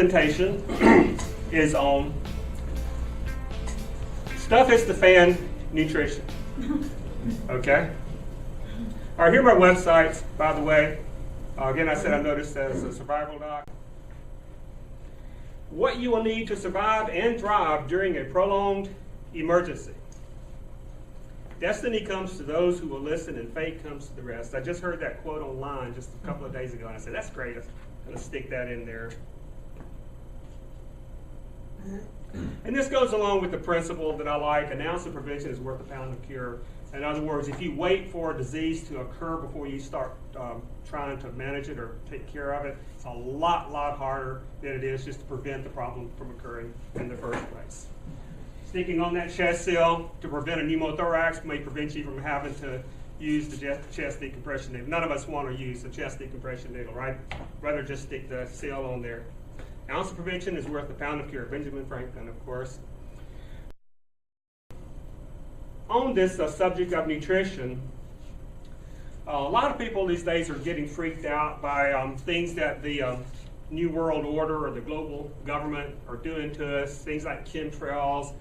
presentation is on stuff hits the fan nutrition. Okay? All right, here are my websites, by the way. Again, I said I noticed as a survival doc. What you will need to survive and thrive during a prolonged emergency. Destiny comes to those who will listen, and fate comes to the rest. I just heard that quote online just a couple of days ago, and I said, that's great. I'm going to stick that in there. And this goes along with the principle that I like: an ounce of prevention is worth a pound of cure. In other words, if you wait for a disease to occur before you start trying to manage it or take care of it, it's a lot harder than it is just to prevent the problem from occurring in the first place. Sticking on that chest seal to prevent a pneumothorax may prevent you from having to use the chest decompression needle. None of us want to use the chest decompression needle, right? Rather just stick the seal on there. Ounce of prevention is worth a pound of cure. Benjamin Franklin, of course. On this subject of nutrition, a lot of people these days are getting freaked out by things that the New World Order or the global government are doing to us. Things like chemtrails,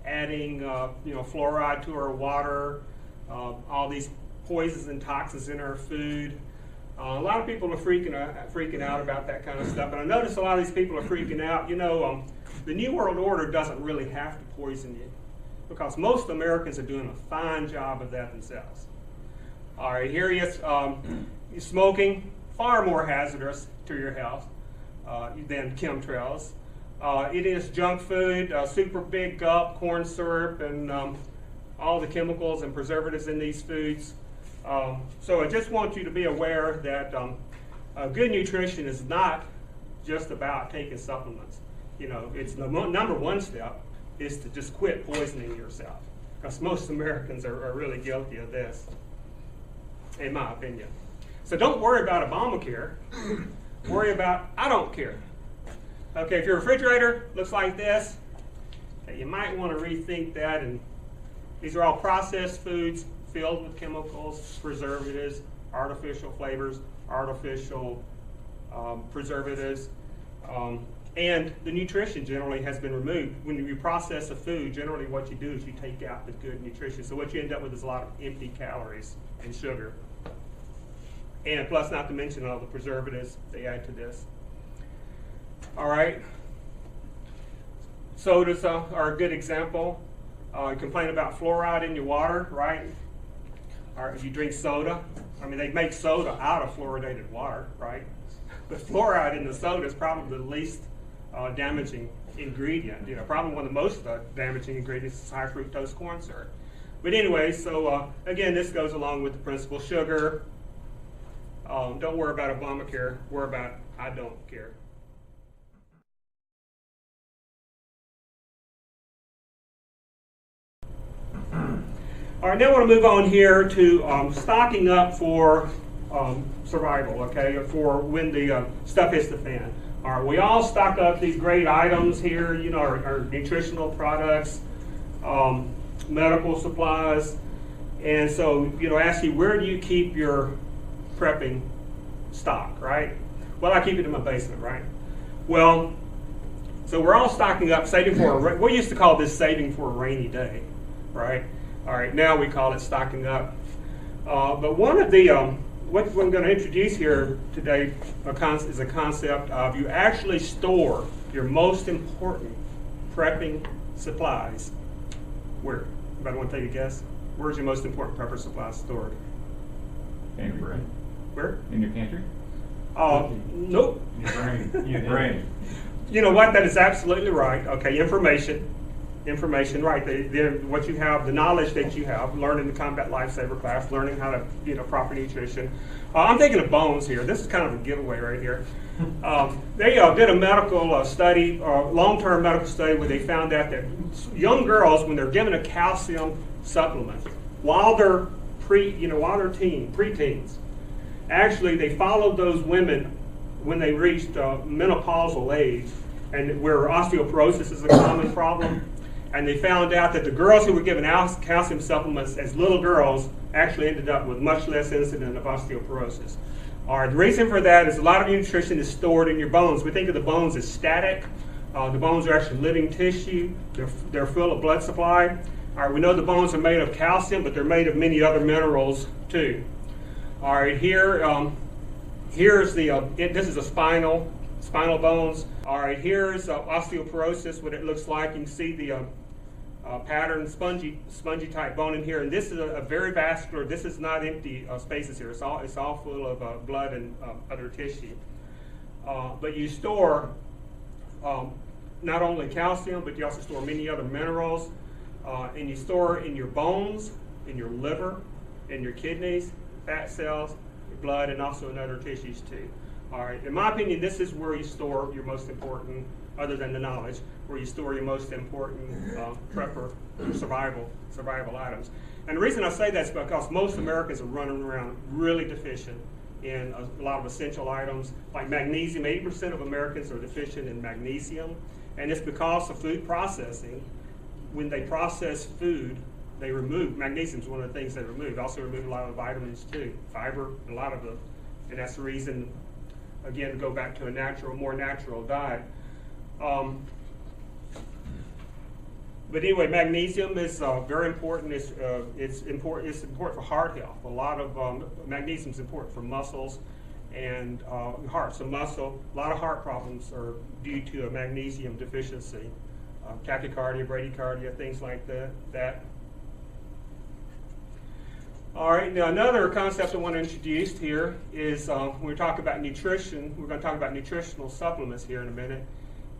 adding fluoride to our water, all these poisons and toxins in our food. A lot of people are freaking out about that kind of stuff. And I notice a lot of these people are freaking out. The New World Order doesn't really have to poison you, because most Americans are doing a fine job of that themselves. All right, here is smoking, far more hazardous to your health than chemtrails. It is junk food, super big gulp, corn syrup, and all the chemicals and preservatives in these foods. So I just want you to be aware that good nutrition is not just about taking supplements. It's the number one step is to just quit poisoning yourself, because most Americans are really guilty of this, in my opinion. So don't worry about Obamacare. Worry about I don't care. Okay, if your refrigerator looks like this, you might want to rethink that. And these are all processed foods filled with chemicals, preservatives, artificial flavors, artificial preservatives. And the nutrition generally has been removed. When you process a food, generally what you do is you take out the good nutrition. So what you end up with is a lot of empty calories and sugar. And plus, not to mention all the preservatives they add to this. All right. Sodas are a good example. You complain about fluoride in your water, right? Or if you drink soda, they make soda out of fluoridated water, right? But fluoride in the soda is probably the least damaging ingredient. Probably one of the most damaging ingredients is high fructose corn syrup. But anyway, so again, this goes along with the principle: sugar. Don't worry about Obamacare. Worry about I don't care. All right, now I want to move on here to stocking up for survival, okay, for when the stuff hits the fan. All right, we all stock up these great items here, our nutritional products, medical supplies. And so, ask you, where do you keep your prepping stock, right? Well, I keep it in my basement, right? Well, so we're all stocking up, saving for we used to call this saving for a rainy day, right? All right, now we call it stocking up. But one of the, what I'm going to introduce here today is a concept of you actually store your most important prepping supplies. Where? Anybody want to take a guess? Where's your most important prepper supplies stored? In your brain. Where? In your pantry? Nope. In your brain. In your brain. You know what? That is absolutely right. Okay, information, right? What you have, the knowledge that you have, learning the Combat Lifesaver class, learning how to, proper nutrition. I'm thinking of bones here. This is kind of a giveaway right here. They did a medical study, long-term medical study, where they found out that young girls, when they're given a calcium supplement, while they're preteens, actually they followed those women when they reached menopausal age, and where osteoporosis is a common problem. And they found out that the girls who were given calcium supplements as little girls actually ended up with much less incidence of osteoporosis. All right, the reason for that is a lot of your nutrition is stored in your bones. We think of the bones as static. The bones are actually living tissue. They're full of blood supply. All right, we know the bones are made of calcium, but they're made of many other minerals too. All right, here's this is a spinal bones. All right, here's osteoporosis, what it looks like. You can see the pattern, spongy type bone in here, and this is a very vascular. This is not empty spaces here. It's all full of blood and other tissue. But you store not only calcium, but you also store many other minerals, and you store in your bones, in your liver, in your kidneys, fat cells, your blood, and also in other tissues too. All right. In my opinion, this is where you store your most important, other than the knowledge, where you store your most important prepper survival items. And the reason I say that is because most Americans are running around really deficient in a lot of essential items like magnesium. 80% of Americans are deficient in magnesium, and it's because of food processing. When they process food, they remove magnesium is one of the things they remove. They also remove a lot of vitamins too, fiber, a lot of them, and that's the reason. Again, to go back to a more natural diet. But anyway, magnesium is very important. It's important for heart health. A lot of magnesium is important for muscles and heart. So a lot of heart problems are due to a magnesium deficiency, tachycardia, bradycardia, things like that. All right, now another concept I want to introduce here is when we talk about nutrition, we're going to talk about nutritional supplements here in a minute,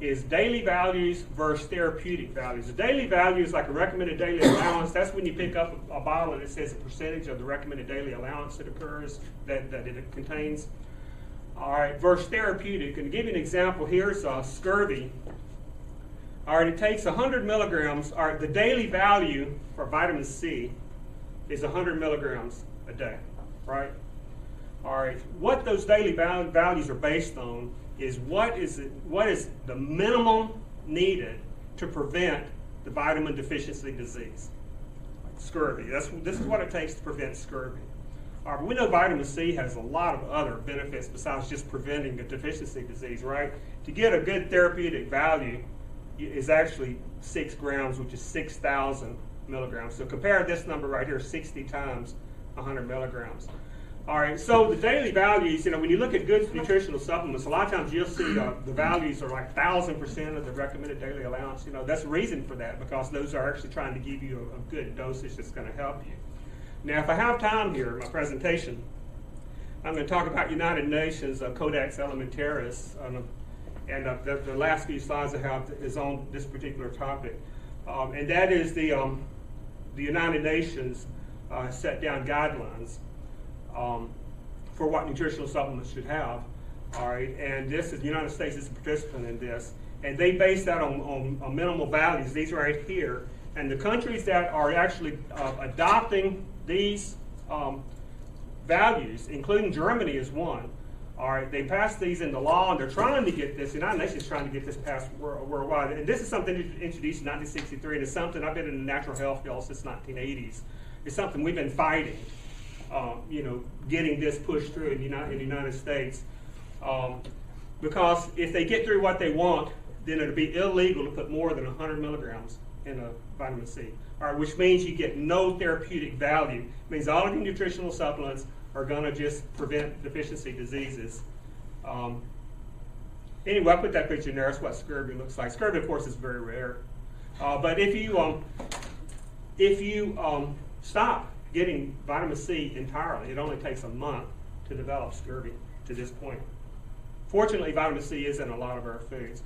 is daily values versus therapeutic values. The daily value is like a recommended daily allowance. That's when you pick up a bottle and it says a percentage of the recommended daily allowance that occurs, that it contains. All right, versus therapeutic. And to give you an example, here's scurvy. All right, it takes 100 milligrams. All right, the daily value for vitamin C is 100 milligrams a day, right? All right, what those daily values are based on is what is the minimum needed to prevent the vitamin deficiency disease, like scurvy. This is what it takes to prevent scurvy. All right, but we know vitamin C has a lot of other benefits besides just preventing a deficiency disease, right? To get a good therapeutic value is actually 6 grams, which is 6,000 milligrams. So compare this number right here, 60 times 100 milligrams. All right, so the daily values, when you look at good nutritional supplements, a lot of times you'll see the values are like 1,000% of the recommended daily allowance. That's the reason for that, because those are actually trying to give you a good dosage that's going to help you. Now, if I have time here in my presentation, I'm going to talk about United Nations Codex Alimentarius, and the last few slides I have is on this particular topic. And that is the United Nations set down guidelines for what nutritional supplements should have. All right, and the United States is a participant in this, and they base that on minimal values. These right here, and the countries that are actually adopting these values, including Germany, is one. All right, they passed these into law, and they're trying to get this. The United Nations is trying to get this passed worldwide. And this is something introduced in 1963, and it's something I've been in the natural health field since 1980s. It's something we've been fighting, getting this pushed through in the United States. Because if they get through what they want, then it'll be illegal to put more than 100 milligrams in a vitamin C. All right, which means you get no therapeutic value. It means all of your nutritional supplements are going to just prevent deficiency diseases. Anyway, I put that picture in there. That's what scurvy looks like. Scurvy, of course, is very rare. But if you stop getting vitamin C entirely, it only takes a month to develop scurvy to this point. Fortunately, vitamin C is in a lot of our foods.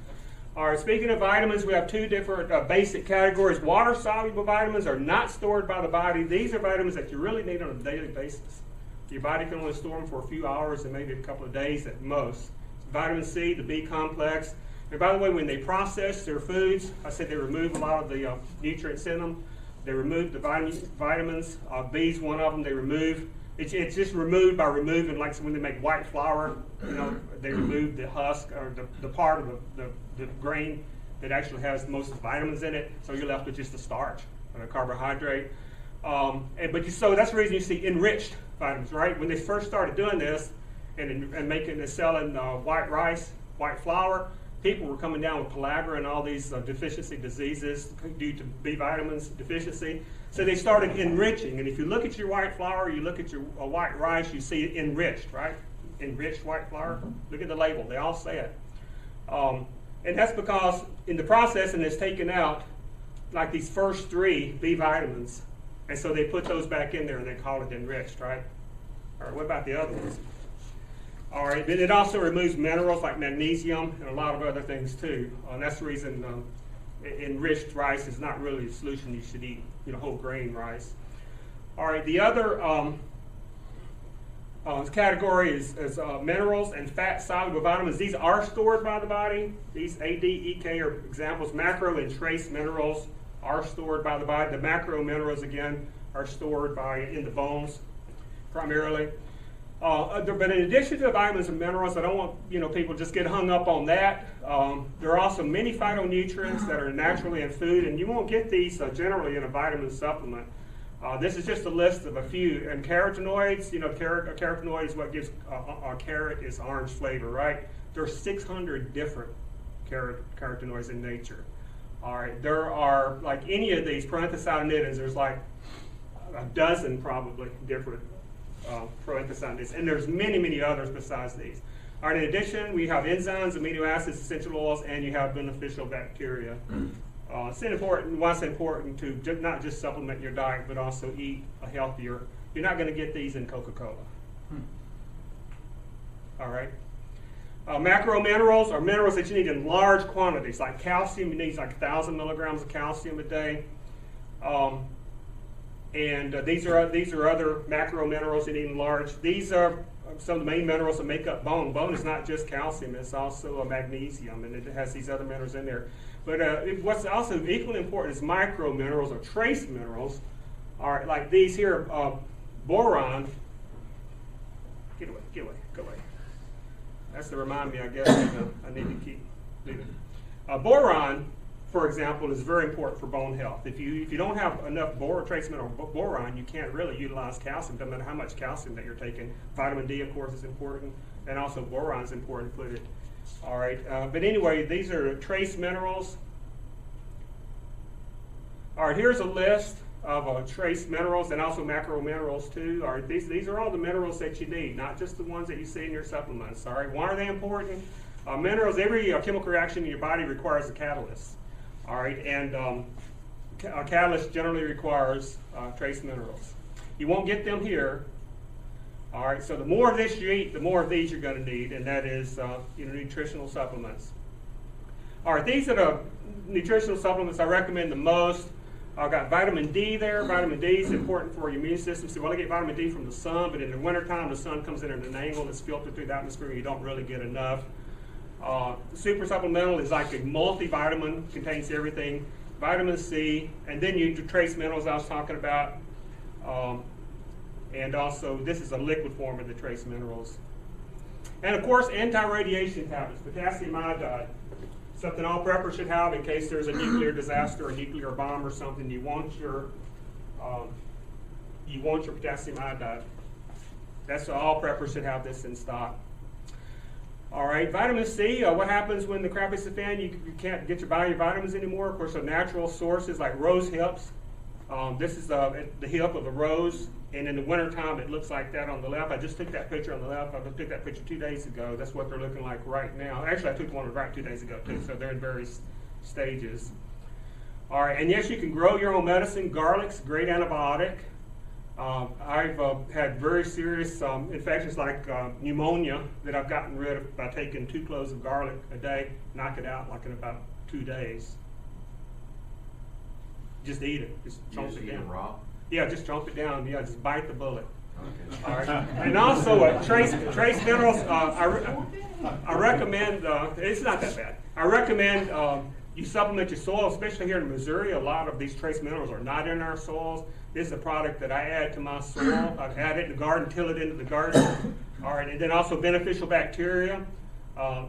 All right, speaking of vitamins, we have two different basic categories. Water-soluble vitamins are not stored by the body. These are vitamins that you really need on a daily basis. Your body can only store them for a few hours and maybe a couple of days at most. Vitamin C, the B complex. And by the way, when they process their foods, I said they remove a lot of the nutrients in them. They remove the vitamins. B is one of them. They remove. It's just removed by removing, like when they make white flour, they remove the husk or the part of the grain that actually has most of the vitamins in it. So you're left with just the starch or the carbohydrate. So that's the reason you see enriched vitamins, right? When they first started doing this, and making and selling white rice, white flour, people were coming down with pellagra and all these deficiency diseases due to B vitamins deficiency. So they started enriching. And if you look at your white flour, you look at your white rice, you see enriched, right? Enriched white flour. Mm-hmm. Look at the label. They all say it. And that's because in the processing, it's taken out like these first 3 B vitamins. And so they put those back in there and they call it enriched, right? All right, what about the other ones? All right, but it also removes minerals like magnesium and a lot of other things too. And that's the reason enriched rice is not really a solution you should eat, whole grain rice. All right, the other category is minerals and fat soluble vitamins. These are stored by the body. These A, D, E, K are examples. Macro and trace minerals are stored by the body. The macro minerals, again, are stored in the bones primarily. But in addition to the vitamins and minerals, I don't want people just get hung up on that. There are also many phytonutrients that are naturally in food, and you won't get these generally in a vitamin supplement. This is just a list of a few. And carotenoids, carotenoid is what gives a carrot its orange flavor, right? There are 600 different carotenoids in nature. All right, there are, like any of these proanthocyanidins, there's like a dozen probably different proanthocyanidins, and there's many, many others besides these. All right, in addition, we have enzymes, amino acids, essential oils, and you have beneficial bacteria. It's important. Why it's important to not just supplement your diet, but also eat a healthier. You're not going to get these in Coca-Cola. All right. Macro minerals are minerals that you need in large quantities, like calcium. You need like 1,000 milligrams of calcium a day. These are other macro minerals you need in large. These are some of the main minerals that make up bone. Bone is not just calcium; it's also a magnesium, and it has these other minerals in there. But what's also equally important is micro minerals or trace minerals. All right, like these here, boron. Get away! Go away! That's to remind me, I guess, I need to keep leaving. Boron, for example, is very important for bone health. If you don't have enough trace mineral boron, you can't really utilize calcium. Doesn't matter how much calcium that you're taking. Vitamin D, of course, is important, and also boron is important to put it. All right, but anyway, these are trace minerals. All right, here's a list of trace minerals and also macro minerals too. All right, these are all the minerals that you need, not just the ones that you see in your supplements. All right, why are they important? Minerals, every chemical reaction in your body requires a catalyst. All right, and a catalyst generally requires trace minerals. You won't get them here. All right, so the more of this you eat, the more of these you're going to need, and that is nutritional supplements. All right, these are the nutritional supplements I recommend the most. I've got vitamin D there. Vitamin D is important for your immune system. So you want to get vitamin D from the sun, but in the wintertime, the sun comes in at an angle and it's filtered through the atmosphere. You don't really get enough. Super supplemental is like a multivitamin, contains everything. Vitamin C, and then you do trace minerals I was talking about. And also, this is a liquid form of the trace minerals. And of course, anti-radiation tablets, potassium iodide. Something all preppers should have in case there's a nuclear disaster, a nuclear bomb or something. You want your potassium iodide. That's all preppers should have this in stock. All right, vitamin C. What happens when the crap hits the fan? You can't get buy your vitamins anymore. Of course, a natural sources like rose hips. This is the hip of a rose, and in the wintertime it looks like that on the left. I just took that picture on the left. I took that picture 2 days ago. That's what they're looking like right now. Actually, I took one right 2 days ago too, so they're in various stages. All right, and yes, you can grow your own medicine. Garlic's a great antibiotic. I've had very serious infections like pneumonia that I've gotten rid of by taking 2 cloves of garlic a day, knock it out like in about 2 days. Just eat it. Just chomp it down. Raw? Yeah, just chomp it down. Yeah, just bite the bullet. Okay. All right. And also trace minerals. I recommend. It's not that bad. I recommend you supplement your soil, especially here in Missouri. A lot of these trace minerals are not in our soils. This is a product that I add to my soil. I add it in the garden, till it into the garden. All right, and then also beneficial bacteria.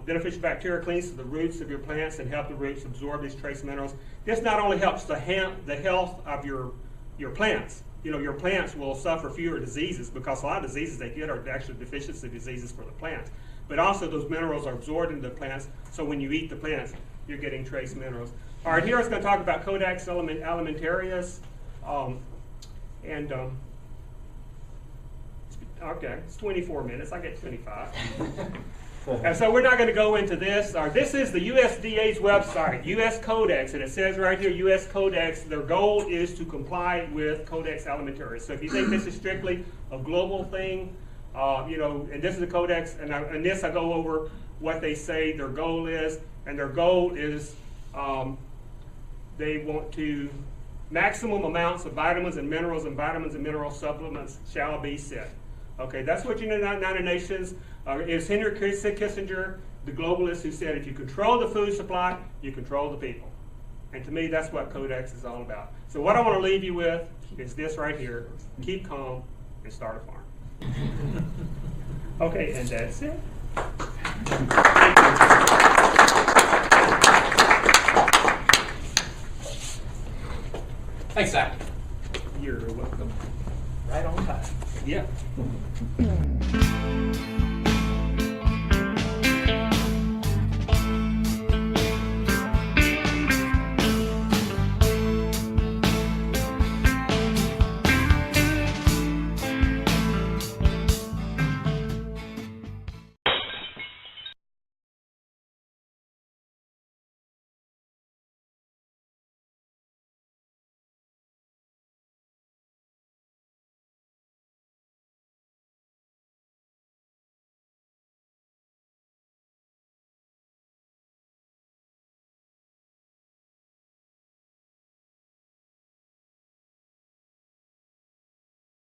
Beneficial bacteria cleans the roots of your plants and help the roots absorb these trace minerals. This not only helps the health of your plants, you know, your plants will suffer fewer diseases, because a lot of diseases they get are actually deficiency diseases for the plants. But also those minerals are absorbed into the plants, so when you eat the plants, you're getting trace minerals. All right, here I was going to talk about Codex Alimentarius. Okay, it's 24 minutes. I get 25. And so we're not going to go into this. This is the USDA's website, US Codex, and it says right here, US Codex, their goal is to comply with Codex Alimentarius. So if you think this is strictly a global thing, you know, and this is the Codex, and in this I go over what they say their goal is, and their goal is they want to maximum amounts of vitamins and mineral supplements shall be set. Okay, that's what United Nations is. Henry Kissinger, the globalist, who said if you control the food supply, you control the people. And to me, that's what Codex is all about. So what I want to leave you with is this right here: keep calm and start a farm. Okay, and that's it. Thanks, Zach. You're welcome. Right on time. Yeah.